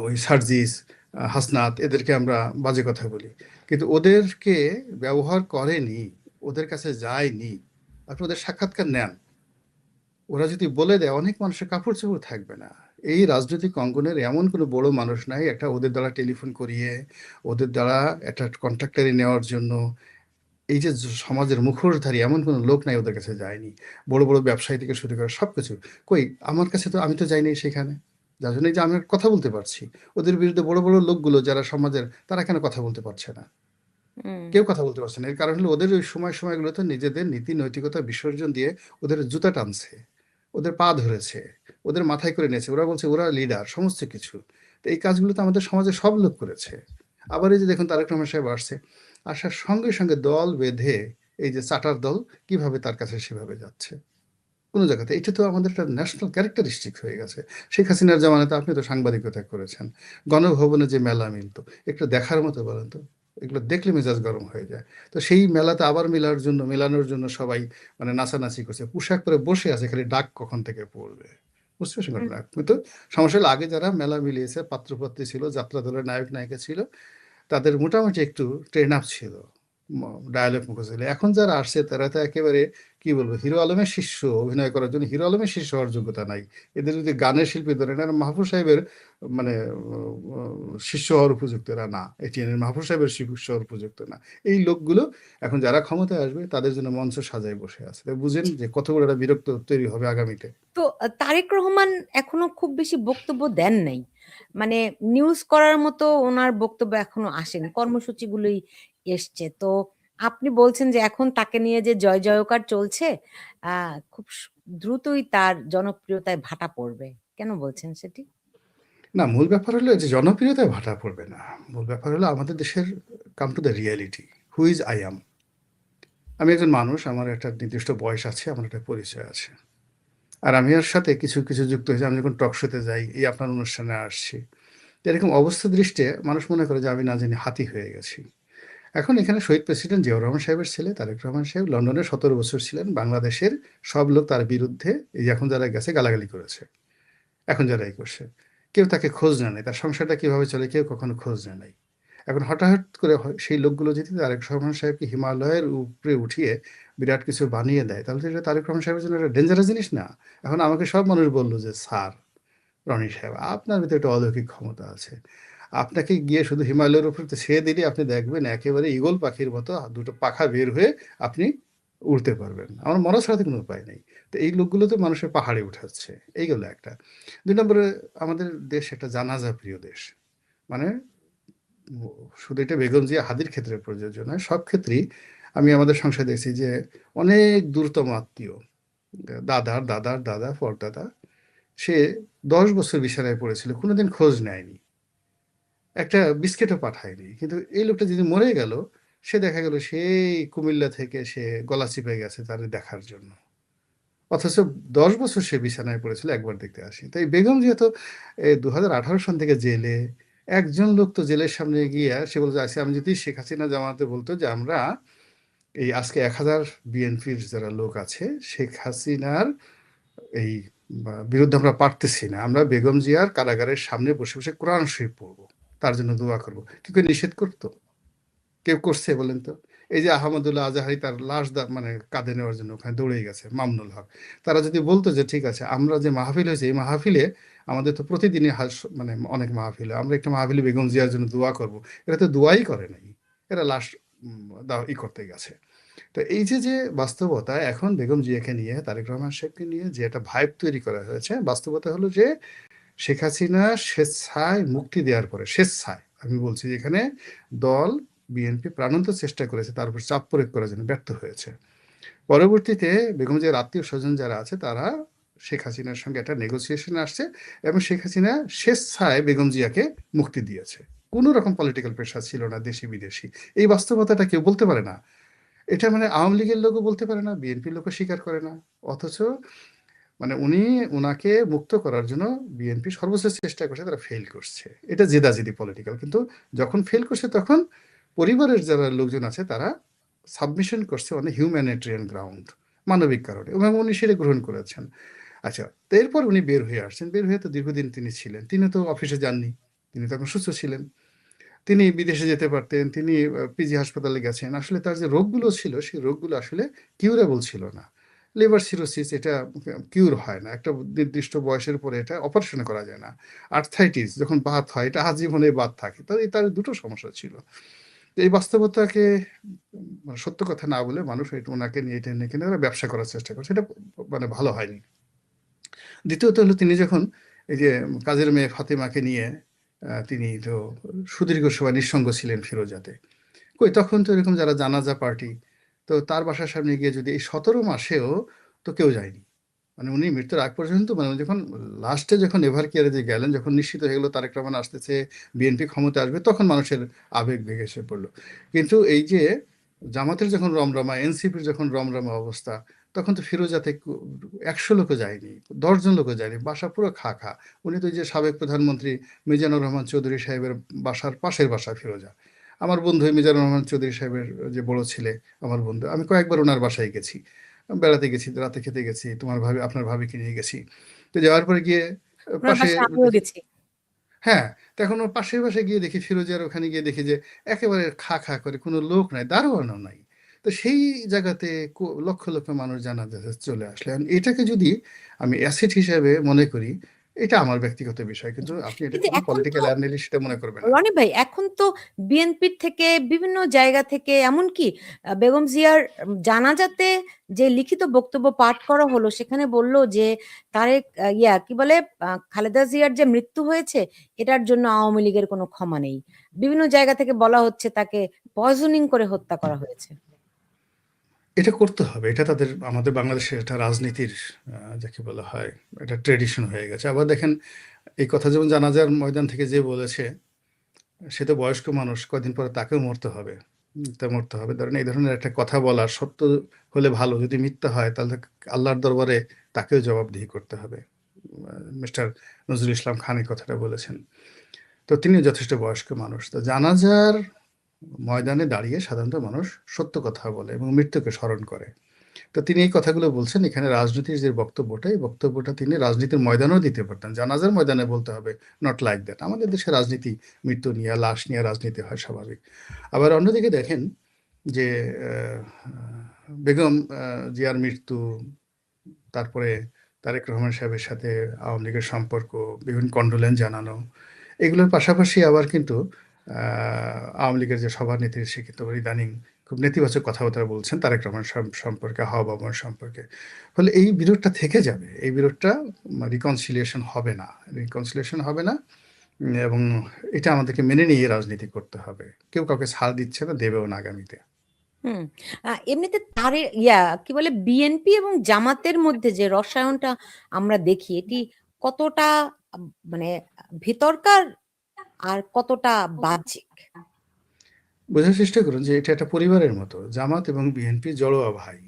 ওই সার্জিস, হাসনাত, এদেরকে আমরা বাজে কথা বলি, কিন্তু ওদেরকে ব্যবহার করেনি, ওদের কাছে যায়নি। আপনি ওদের সাক্ষাৎকার নেন, ওরা যদি বলে দেয় অনেক মানুষের কাপড় চোপড় থাকবে না। এই রাজনৈতিক অঙ্গনের এমন কোনো বড় মানুষ নাই একটা ওদের দ্বারা টেলিফোন করিয়ে, ওদের দ্বারা একটা কন্ট্রাক্টারি নেওয়ার জন্য, এই যে সমাজের মুখোশধারী এমন কোনো লোক নাই ওদের কাছে যায়নি। বড় বড় ব্যবসায়ী থেকে শুরু করে সবকিছু। কই আমার কাছে তো, আমি তো যাইনি সেখানে, যার জন্য এই যে আমি কথা বলতে পারছি। ওদের বিরুদ্ধে বড় বড় লোকগুলো যারা সমাজের, তারা কেন কথা বলতে পারছে না? হুম। কেউ কথা বলতে পারছে না। এর কারণ হলো ওদের ওই সময়গুলোতে নিজেদের নীতি নৈতিকতা বিসর্জন দিয়ে ওদের জুতা টানছে, ওদের পা ধরেছে, ওদের মাথায় করে নিয়েছে। ওরা বলছে ওরা লিডার সমস্ত কিছু। তো এই কাজগুলো তো আমাদের সমাজে সব লোক করেছে। আবার এই যে দেখুন তারেক রহমান সাহেব আসছে, আসার সঙ্গে সঙ্গে দল বেঁধে, এই যে চাটার দল কিভাবে তার কাছে সেভাবে যাচ্ছে কোনো জায়গাতে, এটা তো আমাদের একটা ন্যাশনাল ক্যারেক্টারিস্টিক হয়ে গেছে। শেখ হাসিনার জামানাতে আপনি তো সাংবাদিকতা করেছেন, গণভবনে যে মেলা মিলতো, একটু দেখার মতো বলেন তো, এগুলো দেখলে মেজাজ গরম হয়ে যায়। তো সেই মেলাতে আবার মেলানোর জন্য সবাই মানে নাচানাচি করছে, পোশাক পরে বসে আছে, খালি ডাক কখন থেকে পড়বে। বুঝতে পারছেন হুম। ঘটনা? কিন্তু সমস্যা হলো আগে যারা মেলা মিলিয়েছে, পাত্রপাত্রী ছিল, যাত্রা দলের নায়ক নায়িকা ছিল, তাদের মোটামুটি একটু ট্রেন আপ ছিল, ডায়ালগ মুখস্থ ছিল। এখন যারা আসছে তারা তো একেবারে কি বলবো, হিরো আলমের শিষ্য। অভিনয় করার জন্য হিরো আলমের শিষ্য হওয়ার যোগ্যতা নাই এদের। যদি গানের শিল্পী ধরেন, আর মাহফুজ সাহেবের মানে শিষ্য হওয়ার উপযুক্ত এরা না, এটিএনের মাহফুজ সাহেবের শিষ্য হওয়ার উপযুক্ত না। এই লোকগুলো এখন যারা ক্ষমতায় আসবে তাদের জন্য মঞ্চ সাজায় বসে আছে। তাই বুঝেন যে কত বড় একটা বিরক্ত তৈরি হবে আগামীতে। তো তারেক রহমান এখনো খুব বেশি বক্তব্য দেন নাই, মানে নিউজ করার মতো ওনার বক্তব্য এখনো আসেনি, কর্মসূচিগুলোই এসছে। তো আপনি বলছেন যে এখন তাকে নিয়ে যে জয় জয়কার চলছে, খুব দ্রুতই তার জনপ্রিয়তায় ভাটা পড়বে, কেন বলছেন সেটি? না, মূল ব্যাপার হলো যে জনপ্রিয়তায় ভাটা পড়বে না। মূল ব্যাপার হলো আমাদের দেশের come to the reality, who is I am. আমি একজন মানুষ, আমার একটা নির্দিষ্ট বয়স আছে, আমার একটা পরিচয় আছে। আর আমি এর সাথে কিছু কিছু যুক্ত হয়েছে। আমি যখন টক শোতে যাই, এই আপনার অনুষ্ঠানে আসছি, এরকম অবস্থা দৃষ্টে মানুষ মনে করে যে আমি না জানি হাতি হয়ে গেছি। এখন এখানে শহীদ প্রেসিডেন্ট জিয়াউর রহমান সাহেবের ছেলে তারেক রহমান সাহেব লন্ডনে 17 বছর ছিলেন। বাংলাদেশের সব লোক তার বিরুদ্ধে, এই যে এখন যারা গেছে গালাগালি করেছে, এখন যারাই করছে, কেউ তাকে খোঁজ নেয় নাই, তার সংসারটা কিভাবে চলে কেউ কখনো খোঁজ নেয় নাই। এখন হঠাৎ করে সেই লোকগুলো যদি তারেক রহমান সাহেবকে হিমালয়ের উপরে উঠিয়ে বিরাট কিছু বানিয়ে দেয়, তাহলে তো এটা তারেক রহমান সাহেবের জন্য একটা ডেঞ্জারাস জিনিস না? এখন আমাকে সব মানুষ বললো যে স্যার রনি সাহেব, আপনার ভিতরে একটা অলৌকিক ক্ষমতা আছে, আপনাকে গিয়ে শুধু হিমালয়ের উপরে ছেড়ে দিলে আপনি দেখবেন একেবারে ঈগল পাখির মতো দুটো পাখা বের হয়ে আপনি উড়তে পারবেন, আমার মরা ছাড়া তো কোনো উপায় নেই। তো এই লোকগুলো তো মানুষের পাহাড়ে উঠাচ্ছে, এইগুলো একটা। 2 নম্বরে, আমাদের দেশ একটা জানাজা প্রিয় দেশ। মানে শুধু এটা বেগম জিয়া হাদির ক্ষেত্রে প্রযোজ্য নয়, সব ক্ষেত্রেই আমি আমাদের সংসারে দেখছি যে অনেক দূরতম আত্মীয়, দাদার দাদার দাদা পরদাদা, সে 10 বছর বিছানায় পড়েছিল, কোনোদিন খোঁজ নেয়নি, একটা বিস্কিটও পাঠায়নি। কিন্তু এই লোকটা যদি মরে গেল, সে দেখা গেল সেই কুমিল্লা থেকে সে গলা চিপে গেছে তার দেখার জন্য, অথচ 10 বছর সে বিছানায় পড়েছিল, একবার দেখতে আসি। তাই বেগম যেহেতু 2018 সন থেকে জেলে, একজন লোক তো জেলের সামনে গিয়ে সে বলছে আজকে, আমি যদি শেখ হাসিনা জামাতে বলতো যে আমরা এই আজকে 1000 বিএনপির যারা লোক আছে শেখ হাসিনার এই বিরুদ্ধে আমরা পারতেছি না, আমরা বেগম জিয়ার কারাগারের সামনে বসে বসে কোরআন শরীফ পড়বো, তার জন্য দোয়া করবো, কি করে নিষেধ করতো? কেউ করছে বলেন তো? এই যে আহমদুল্লাহ আজাহারি তার লাশ মানে কাঁধে নেওয়ার জন্য ওখানে দৌড়ে গেছে, মামুনুল হক, তারা যদি বলতো যে ঠিক আছে আমরা যে মাহফিল হয়েছে এই মাহফিলে, আমাদের তো প্রতিদিনই মানে অনেক মাহফিল, আমরা একটা মাহফিলে বেগম জিয়ার জন্য দোয়া করব, এরা তো দোয়াই করে নাই, এরা লাশ করতে গেছে। তো এই যে যে বাস্তবতা, এখন বেগম জিয়াকে নিয়ে তারেক রহমান সাহেবকে নিয়ে যে একটা ভাইব তৈরি করা হয়েছে, বাস্তবতা হলো যে শেখ হাসিনা স্বেচ্ছায় মুক্তি দেওয়ার পরে, স্বেচ্ছায় আমি বলছি, এখানে দল বিএনপি প্রাণান্ত চেষ্টা করেছে তার উপর চাপ প্রয়োগ করার জন্য, ব্যর্থ হয়েছে। পরবর্তীতে বেগম জিয়ার আত্মীয় স্বজন যারা আছে তারা শেখ হাসিনার সঙ্গে একটা নেগোসিয়েশনে আসছে, এবং শেখ হাসিনা স্বেচ্ছায় বেগম জিয়াকে মুক্তি দিয়েছে। কোনো রকম পলিটিক্যাল প্রেশার ছিল না দেশি বিদেশি। এই বাস্তবতাটা কেউ বলতে পারে না। এটা মানে আওয়ামী লীগের লোকও বলতে পারে না, বিএনপির লোকও স্বীকার করে না। অথচ মানে ওনাকে মুক্ত করার জন্য বিএনপি সর্বোচ্চ চেষ্টা করছে, তারা ফেল করছে। এটা জেদাজেদি পলিটিক্যাল, কিন্তু যখন ফেল করছে তখন পরিবারের যারা লোকজন আছে তারা সাবমিশন করছে অনেক হিউম্যানিটেরিয়ান গ্রাউন্ড, মানবিক কারণে, এবং উনি সেটা গ্রহণ করেছেন। আচ্ছা, তো এরপর উনি বের হয়ে আসছেন, বের হয়ে তো দীর্ঘদিন তিনি ছিলেন, তিনি তো অফিসে যাননি, তিনি তখন সুস্থ ছিলেন। তিনি বিদেশে যেতে পারতেন, তিনি পিজি হাসপাতালে গেছেন। আসলে তার যে রোগগুলো ছিল, সেই রোগগুলো আসলে কিউরেবল ছিল না। লিভার সিরোসিস এটা কিউর হয় না। একটা নির্দিষ্ট বয়সের পরে এটা অপারেশন করা যায় না। আর্থ্রাইটিস যখন বাত হয়, এটা আজীবনে বাত থাকে। তার ২ টো সমস্যা ছিল। তো এই বাস্তবতাকে মানে সত্য কথা না বলে মানুষ ওনাকে নিয়ে টেনে কিনে ওরা ব্যবসা করার চেষ্টা করছে। এটা মানে ভালো হয়নি। দ্বিতীয়ত হলো তিনি যখন এই যে কাজের মেয়ে ফাতেমাকে নিয়ে তিনি তো সুদীর্ঘ সময় নিঃসঙ্গ ছিলেন ফিরোজাতে। কই তখন তো এরকম যারা জানাজা পার্টি, তো তার বাসার সামনে গিয়ে যদি এই ১৭ মাসেও তো কেউ যায়নি। মানে উনি মৃত্যুর আগ পর্যন্ত মানে উনি যখন লাস্টে যখন এভার কেয়ারে যে গেলেন, যখন নিশ্চিত হয়ে গেল তারেক রহমান আসতেছে, বিএনপি ক্ষমতায় আসবে, তখন মানুষের আবেগ ভেগে এসে পড়ল। কিন্তু এই যে জামাতের যখন রমরমা, এনসিপির যখন রমরমা অবস্থা, তখন তো ফিরোজাতে ১০০ লোকও যায়নি, ১০ জন লোকও যায়নি। বাসা পুরো খা, খা। উনি তো ওই যে সাবেক প্রধানমন্ত্রী মিজানুর রহমান চৌধুরী সাহেবের বাসার পাশের বাসা ফিরোজা। আমার বন্ধু মিজানুর রহমান চৌধুরী সাহেবের যে বড় ছেলে, আমার বন্ধু। আমি কয়েকবার উনার বাসায় গেছি। বেড়াতে গেছি, রাতে খেতে গেছি, আপনার ভাবিকে নিয়ে গেছি। তো যাওয়ার পরে গিয়ে উনার পাশে বাসায় আমিও গেছি। হ্যাঁ, তো এখন ওর পাশের বাসায় গিয়ে দেখি ফিরোজার ওখানে গিয়ে দেখি যে একেবারে খা, খা করে কোনো লোক নাই, দারোয়ানও নাই। তো সেই জায়গাতে লক্ষ, লক্ষ মানুষ জানাজাতে চলে আসলে। এখন এটাকে যদি আমি অ্যাসেট হিসেবে মনে করি, এটা আমার ব্যক্তিগত বিষয়। কিন্তু আপনি এটাকে কিন্তু কোনো এখন তো পলিটিক্যাল অ্যানালিস্ট এটা মনে করবেন না। রনি ভাই এখন তো বিএনপির থেকে বিভিন্ন জায়গা থেকে এমনকি বেগম জিয়ার জানাজাতে যে লিখিত বক্তব্য পাঠ করা হলো সেখানে বলল যে তারেক কি বলে খালেদা জিয়ার যে মৃত্যু হয়েছে এটার জন্য আওয়ামী লীগের কোনো ক্ষমা নেই। বিভিন্ন জায়গা থেকে বলা হচ্ছে তাকে পয়জনিং করে হত্যা করা হয়েছে। এটা করতে হবে। এটা আমাদের বাংলাদেশের একটা রাজনীতির যাকে বলা হয়, এটা ট্র্যাডিশন হয়ে গেছে। আবার দেখেন এই কথা যেমন জানাজার ময়দান থেকে যে বলেছে, সে তো বয়স্ক মানুষ, কয়দিন পরে তাকেও মরতে হবে। তা মরতে হবে। ধরেন এই ধরনের একটা কথা বলা সত্য হলে ভালো, যদি মিথ্যা হয় তাহলে আল্লাহর দরবারে তাকেও জবাবদিহি করতে হবে। মিস্টার নজরুল ইসলাম খান এই কথাটা বলেছেন। তো তিনিও যথেষ্ট বয়স্ক মানুষ। তো জানাজার ময়দানে দাঁড়িয়ে সাধারণত মানুষ সত্য কথা বলে এবং মৃত্যুকে স্মরণ করে। তো তিনি এই কথাগুলো বলছেন, এখানে রাজনীতির যে বক্তব্যটা, এই বক্তব্যটা তিনি রাজনীতির ময়দানেও দিতে পারতেন। জানাজার ময়দানে বলতে হবে, নট লাইক দ্যাট। আমাদের দেশে রাজনীতি মৃত্যু নিয়ে, লাশ নিয়ে রাজনীতি হয় স্বাভাবিক। আবার অন্যদিকে দেখেন যে বেগম জিয়ার মৃত্যু, তারপরে তারেক রহমান সাহেবের সাথে আওয়ামী লীগের সম্পর্ক, বিভিন্ন কন্ডোলেন্স জানানো, এগুলোর পাশাপাশি আবার কিন্তু আওয়ামী লীগের যে সভানেত্রী, সে কিন্তু ইদানিং খুব নেতিবাচক কথাবার্তা বলছেন তারেক রহমান সম্পর্কে, হাওয়া সম্পর্কে। ফলে এই বিরোধটা থেকে যাবে। এই বিরোধটা রিকনসিলিয়েশন হবে না। রিকনসিলিয়েশন হবে না এবং এটা আমাদেরকে মেনে নিয়ে রাজনীতি করতে হবে। কেউ কাউকে ছাড় দিচ্ছে না, দেবেও না আগামীতে। হুম। এমনিতে তারে কি বলে বিএনপি এবং জামাতের মধ্যে যে রসায়নটা আমরা দেখি এটি কতটা মানে ভিতরকার আর কতটা বাহ্যিক? বোঝার চেষ্টা করুন যে এটা একটা পরিবারের মতো। জামাত এবং বিএনপি জড়োয়া ভাই।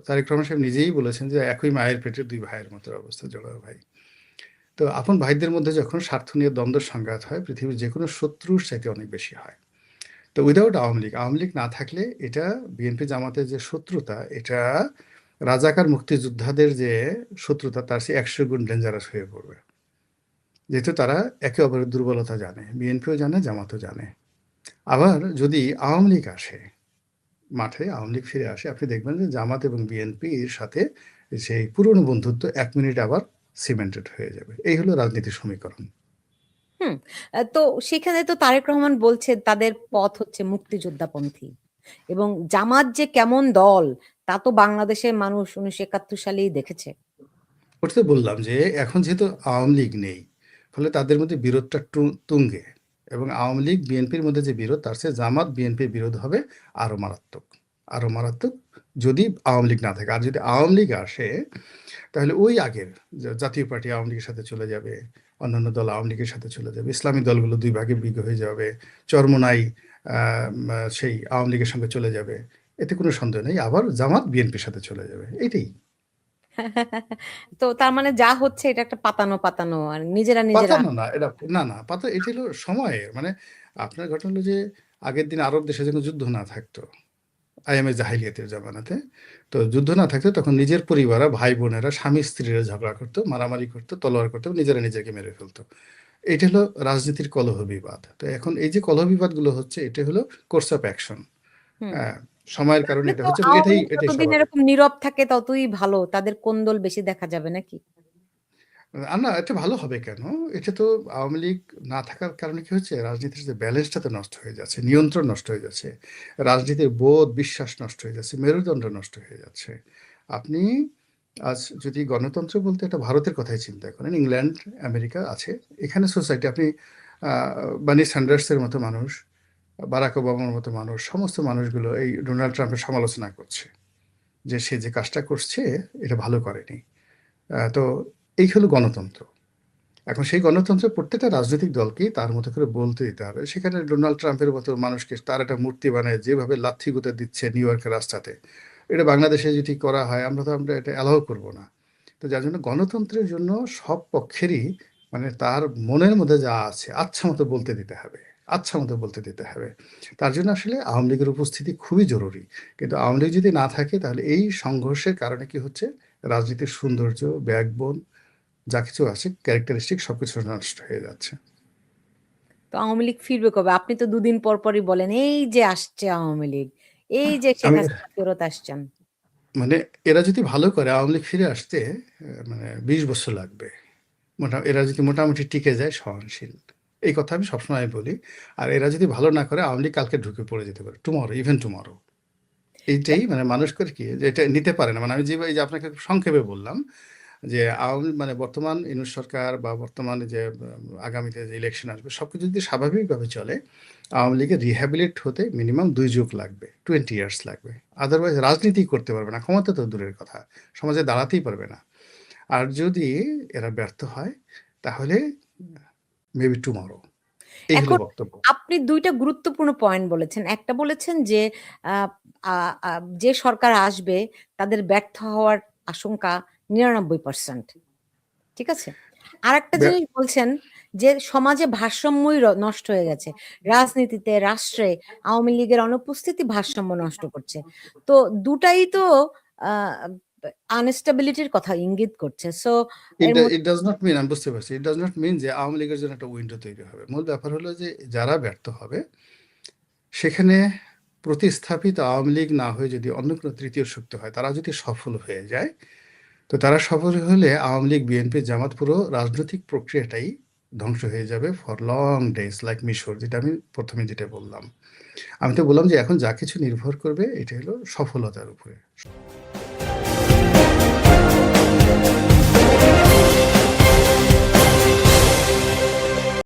তারেক রহমান সাহেব নিজেই বলেছেন যে একই মায়ের পেটের ২ ভাইয়ের মতো অবস্থা, জড়োয়া ভাই। তো আপন ভাইদের মধ্যে যখন স্বার্থ নিয়ে দ্বন্দ্ব সংঘাত হয়, পৃথিবীর যেকোনো শত্রুর চাইতে অনেক বেশি হয়। তো উইদাউট আওয়ামী লীগ না থাকলে এটা বিএনপি জামাতের যে শত্রুতা, এটা রাজাকার মুক্তিযোদ্ধাদের যে শত্রুতা তার চেয়ে ১০০ গুণ ডেঞ্জারাস হয়ে পড়বে। যেহেতু তারা একে অপরের দুর্বলতা জানে, বিএনপিও জানে, জামাতও জানে। আবার যদি আওয়ামী লীগ আসে মাঠে, আওয়ামী লীগ ফিরে আসে, আপনি দেখবেন যে জামাত এবং বিএনপির সাথে সেই পুরনো বন্ধুত্ব ১ মিনিট আবার সিমেন্টেড হয়ে যাবে। এই হলো রাজনীতির সমীকরণ। হুম। তো সেখানে তো তারেক রহমান বলছে তাদের পথ হচ্ছে মুক্তিযোদ্ধাপন্থী এবং জামাত যে কেমন দল তা তো বাংলাদেশের মানুষ ১৯৭১ সালেই দেখেছে। ওটা তো বললাম যে এখন যেহেতু আওয়ামী লীগ নেই, ফলে তাদের মধ্যে বিরোধটা তুঙ্গে, এবং আওয়ামী লীগ বিএনপির মধ্যে যে বিরোধ, তার চেয়ে জামাত বিএনপির বিরোধ হবে আরো মারাত্মক, আরো মারাত্মক, যদি আওয়ামী লীগ না থাকে। আর যদি আওয়ামী লীগ আসে, তাহলে ওই আগের জাতীয় পার্টি আওয়ামী লীগের সাথে চলে যাবে, অন্যান্য দল আওয়ামী লীগের সাথে চলে যাবে, ইসলামী দলগুলো ২ ভাগে বিগ হয়ে যাবে, চরমোনাই সেই আওয়ামী লীগের সঙ্গে চলে যাবে। এতে কোনো সন্দেহ নেই। আবার জামাত বিএনপির সাথে চলে যাবে, এটাই। তো তার মানে যা হচ্ছে এটা একটা পাতানো পাতানো আর নিজেরা নিজেরা। পাতানো না, এটা না, না, এটা হলো সময়ের মানে আপনার ঘটনা হলো যে আগের দিন আরব দেশে যখন যুদ্ধ না থাকতো, আইএমএ জাহিলিয়াতের জামানাতে, তো যুদ্ধ না থাকতো তখন নিজের পরিবার, ভাই বোনেরা, স্বামী স্ত্রীরা ঝগড়া করতো, মারামারি করতো, তলোয়ার করতো, নিজেরা নিজেকে মেরে ফেলতো। এটা হলো রাজনীতির কলহ বিবাদ। তো এখন এই যে কলহ বিবাদগুলো হচ্ছে এটা হলো কোর্স অফ অ্যাকশন। হুম। হ্যাঁ, সময়ের কারণে তাহলে এটা তো হচ্ছে এবং আওয়ামী এটাই লীগ এটাই যতদিন স্বাভাবিক। এরকম নীরব থাকে ততই ভালো। তাদের কোন্দল বেশি দেখা যাবে নাকি? না, এটা ভালো হবে কেন? এটা তো আওয়ামী লীগ না থাকার কারণে কি হচ্ছে? রাজনীতির যে ব্যালেন্সটা তো নষ্ট হয়ে যাচ্ছে, নিয়ন্ত্রণ নষ্ট হয়ে যাচ্ছে। রাজনীতির বোধ, বিশ্বাস নষ্ট হয়ে যাচ্ছে, মেরুদণ্ড নষ্ট হয়ে যাচ্ছে। আপনি আজ যদি গণতন্ত্র বলতে এটা ভারতের কথাই চিন্তা করেন, ইংল্যান্ড, আমেরিকা আছে। এখানে সোসাইটি আপনি আ বার্নি স্যান্ডার্সের মতো মানুষ, বারাক ওবামার মতো মানুষ, সমস্ত মানুষগুলো এই ডোনাল্ড ট্রাম্পের সমালোচনা করছে। যে সে যে কাজটা করছে এটা ভালো করেনি। তো এই হলো গণতন্ত্র। এখন সেই গণতন্ত্রের প্রত্যেকটা রাজনৈতিক দলকেই তার মতো করে বলতে দিতে হবে। সেখানে ডোনাল্ড ট্রাম্পের মতো মানুষকে তার একটা মূর্তি বানায় যেভাবে লাথি গুঁতে দিচ্ছে নিউ ইয়র্কের রাস্তাতে, এটা বাংলাদেশে যদি করা হয় আমরা এটা অ্যালাউ করব না। তো যার জন্য গণতন্ত্রের জন্য সব পক্ষেরই মানে তার মনের মধ্যে যা আছে আচ্ছা মতো বলতে দিতে হবে, আচ্ছা মতো বলতে দিতে হবে। তার জন্য আসলে আওয়ামী লীগের উপস্থিতি খুবই জরুরি। কিন্তু আওয়ামী লীগ যদি না থাকে তাহলে এই সংঘর্ষের কারণে কি হচ্ছে, রাজনীতির সৌন্দর্য, ব্যাকবোন যা কিছু আছে ক্যারেক্টারিস্টিক সবকিছু নষ্ট হয়ে যাচ্ছে। তো আওয়ামী লীগ ফিরবে কবে? আপনি তো দুদিন পর পরই বলেন, "এই যে আসছে আওয়ামী লীগ। এই যে শেখ আমি হাসিনা ফেরত আসছেন।" মানে এরা যদি ভালো করে আওয়ামী লীগ ফিরে আসতে মানে ২০ বছর লাগবে। এরা যদি মোটামুটি টিকে যায় সহনশীল। এই কথা আমি সবসময় বলি। আর এরা যদি ভালো না করে আওয়ামী লীগ কালকে ঢুকে পড়ে যেতে পারে। Tomorrow, even tomorrow. তা এইটাই মানে মানুষ করে কি যে এটা নিতে পারে না। মানে আমি যেভাবে এই যে আপনাকে সংক্ষেপে বললাম যে আওয়ামী মানে বর্তমান ইউনূস সরকার বা বর্তমানে যে আগামীতে যে ইলেকশন আসবে সবকিছু যদি স্বাভাবিকভাবে চলে, আওয়ামী লীগের রিহ্যাবিলিট হতে মিনিমাম ২ যুগ লাগবে। 20 ইয়ার্স লাগবে। আদারওয়াইজ রাজনীতি করতে পারবে না। ক্ষমতা তো দূরের কথা। সমাজে দাঁড়াতেই পারবে না। আর যদি এরা ব্যর্থ হয় তাহলে মেবি টুমরো। এই হলো এখন বক্তব্য। আপনি ২ টা গুরুত্বপূর্ণ পয়েন্ট বলেছেন। একটা বলেছেন যে আ আ আ যে সরকার আসবে তাদের ব্যর্থ হওয়ার আশঙ্কা ৯৯%। ঠিক আছে? আরেকটা ব্যা জিনিস বলছেন যে সমাজে ভারসাম্যই নষ্ট হয়ে গেছে। রাজনীতিতে, রাষ্ট্রে আওয়ামী লীগের অনুপস্থিতি ভারসাম্য নষ্ট করছে। তো দুটাই তো আ আনস্টেবিলিটির কথা ইঙ্গিত করছে। সো এর ইট ডাজ নট মিন আমি বুঝতে পারছি। ইট ডাজ নট মিন যে আওয়ামী লীগের জন্য একটা উইন্ডো তৈরি হবে। মূল ব্যাপার হলো যে যারা ব্যর্থ হবে সেখানে প্রতিস্থাপিত আওয়ামী লীগ না হয়ে যদি অন্য কোনো তৃতীয় শক্তি হয়, তারা যদি সফল হয়ে যায়, তো তারা সফল হলে আওয়ামী লীগ, বিএনপি, জামাত পুরো রাজনৈতিক প্রক্রিয়াটাই ধ্বংস হয়ে যাবে ফর লং ডেজ লাইক মিশর, যেটা আমি ১ম এ যেটা বললাম। আমি তো বললাম যে এখন যা কিছু নির্ভর করবে এটা হলো সফলতার উপরে।